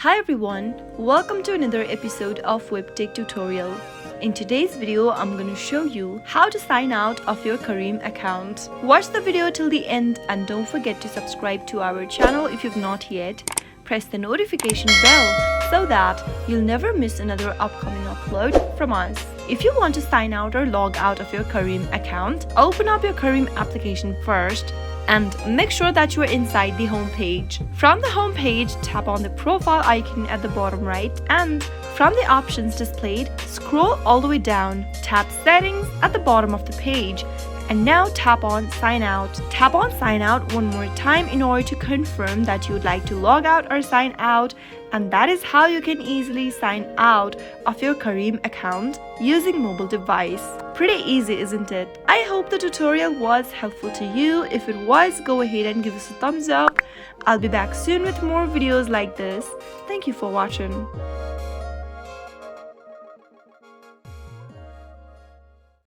Hi everyone, welcome to another episode of Webtech Tutorial. In today's video, I'm going to show you how to sign out of your Careem account. Watch the video till the end and don't forget to subscribe to our channel if you've not yet. Press the notification bell so that you'll never miss another upcoming upload from us. If you want to sign out or log out of your Careem account, open up your Careem application first and make sure that you are inside the home page. From the home page, tap on the profile icon at the bottom right, and from the options displayed, scroll all the way down, tap settings at the bottom of the page, and now tap on sign out. Tap on sign out one more time in order to confirm that you would like to log out or sign out, and that is how you can easily sign out of your Careem account using mobile device. Pretty easy, isn't it? I hope the tutorial was helpful to you. If it was, go ahead and give us a thumbs up. I'll be back soon with more videos like this. Thank you for watching.